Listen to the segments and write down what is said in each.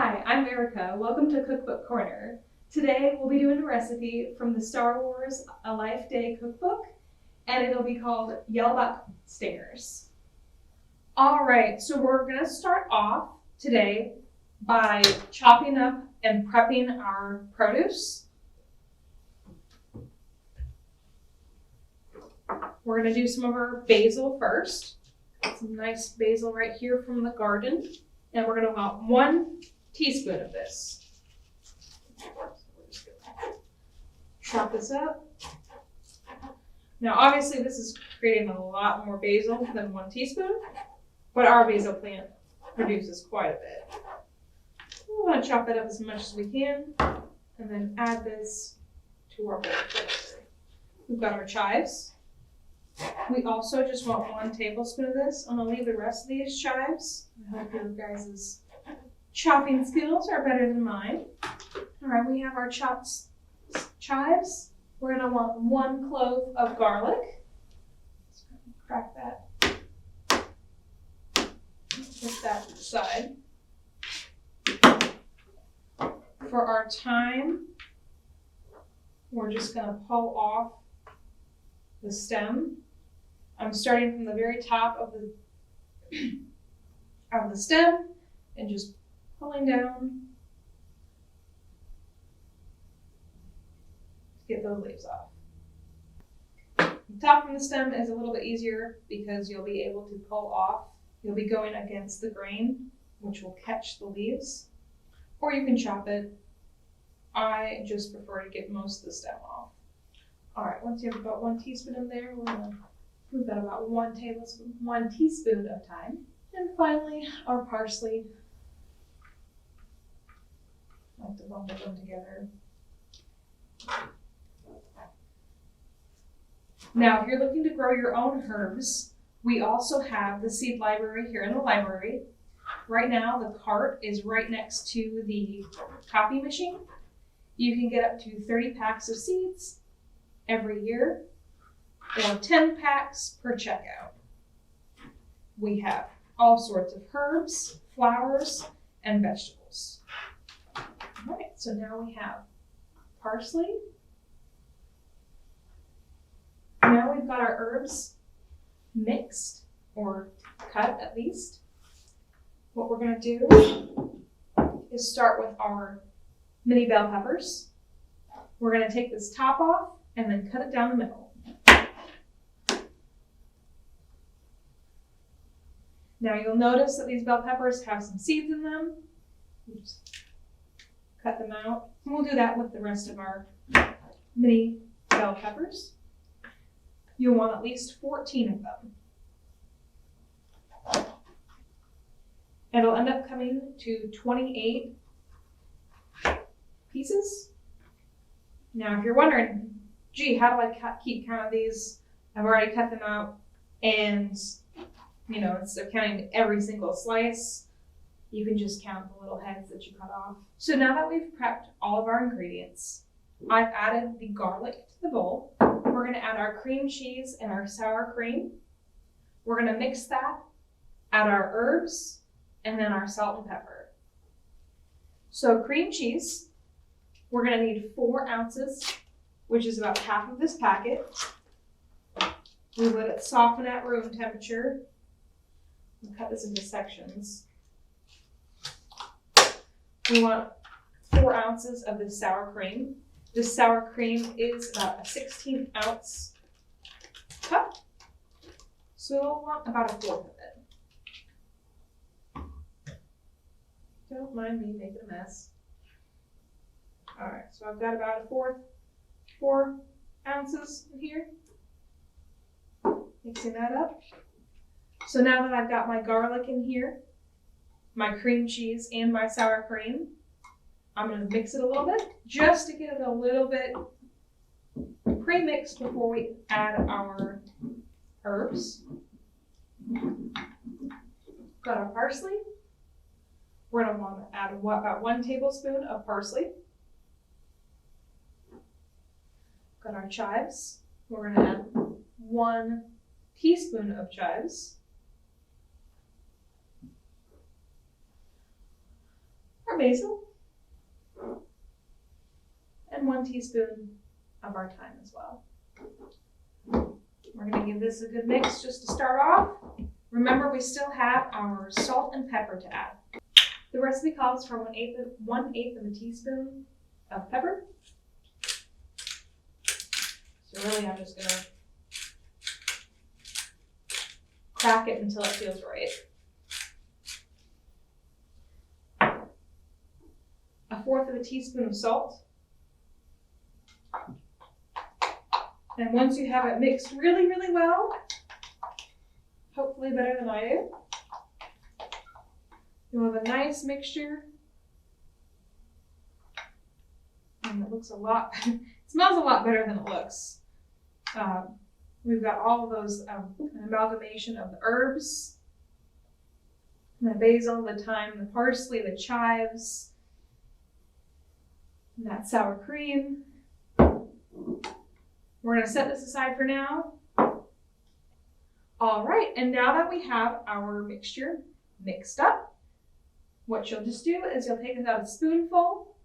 Hi, I'm Erica. Welcome to Cookbook Corner. Today we'll be doing a recipe from the Star Wars A Life Day cookbook, and it'll be called Yalbec stingers. All right, so we're gonna start off today by chopping up and prepping our produce. We're gonna do some of our basil first. Some nice basil right here from the garden. And we're gonna want 1 teaspoon of this. Chop this up. Now obviously this is creating a lot more basil than 1 teaspoon, but our basil plant produces quite a bit. We wanna chop that up as much as we can and then add this to our bowl. We've got our chives. We also just want 1 tablespoon of this. I'm gonna leave the rest of these chives. I hope your guys' chopping skills are better than mine. All right, we have our chopped chives. We're gonna want 1 clove of garlic. Let's crack that. Put that to the side. For our thyme, we're just gonna pull off the stem. I'm starting from the very top of the stem and just pulling down to get those leaves off. The top of the stem is a little bit easier because you'll be able to pull off. You'll be going against the grain, which will catch the leaves, or you can chop it. I just prefer to get most of the stem off. All right, once you have about 1 teaspoon in there, we've got about 1 teaspoon of thyme. And finally, our parsley. I like to bundle them together. Now, if you're looking to grow your own herbs, we also have the seed library here in the library. Right now, the cart is right next to the copy machine. You can get up to 30 packs of seeds every year, or 10 packs per checkout. We have all sorts of herbs, flowers, and vegetables. All right, so now we have parsley. Now we've got our herbs mixed, or cut at least. What we're gonna do is start with our mini bell peppers. We're gonna take this top off and then cut it down the middle. Now you'll notice that these bell peppers have some seeds in them. Oops. Cut them out. And we'll do that with the rest of our mini bell peppers. You'll want at least 14 of them. It'll end up coming to 28 pieces. Now if you're wondering, gee, how do I keep count of these? I've already cut them out, and instead of counting every single slice, you can just count the little heads that you cut off. So now that we've prepped all of our ingredients, I've added the garlic to the bowl. We're gonna add our cream cheese and our sour cream. We're gonna mix that, add our herbs, and then our salt and pepper. So cream cheese, we're gonna need 4 ounces, which is about half of this packet. We let it soften at room temperature. We'll cut this into sections. We want 4 ounces of this sour cream. This sour cream is about a 16 ounce cup. So we'll want about 1/4 of it. Don't mind me making a mess. All right, so I've got about 4 ounces in here. Mixing that up. So now that I've got my garlic in here, my cream cheese, and my sour cream, I'm gonna mix it a little bit just to get it a little bit pre-mixed before we add our herbs. Got our parsley. We're gonna want to add about 1 tablespoon of parsley. Got our chives. We're gonna add 1 teaspoon of chives. our basil, and 1 teaspoon of our thyme as well. We're going to give this a good mix just to start off. Remember, we still have our salt and pepper to add. The recipe calls for 1/8 of a teaspoon of pepper. So really, I'm just going to crack it until it feels right. 1/4 of a teaspoon of salt. And once you have it mixed really, really well, hopefully better than I do, you'll have a nice mixture. And it looks it smells a lot better than it looks. We've got all of those, an amalgamation of the herbs, the basil, the thyme, the parsley, the chives, and that sour cream. We're going to set this aside for now. All right, and now that we have our mixture mixed up, what you'll just do is you'll take about a spoonful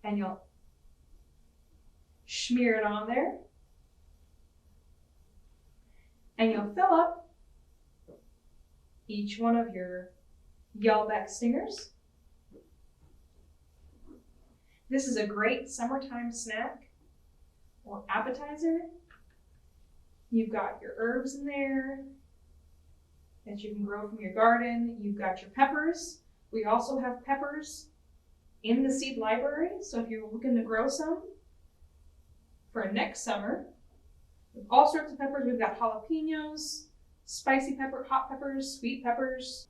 and you'll smear it on there. And you'll fill up each one of your Yalbec stingers. This is a great summertime snack or appetizer. You've got your herbs in there that you can grow from your garden. You've got your peppers. We also have peppers in the seed library, so if you're looking to grow some for next summer, with all sorts of peppers. We've got jalapenos, spicy pepper, hot peppers, sweet peppers.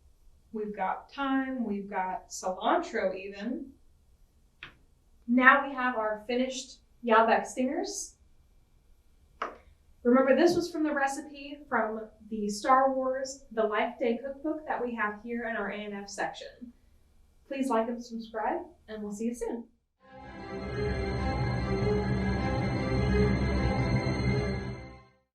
We've got thyme, we've got cilantro even. Now we have our finished Yalbec stingers. Remember, this was from the recipe from the Star Wars The Life Day Cookbook that we have here in our A&F section. Please like and subscribe, and we'll see you soon.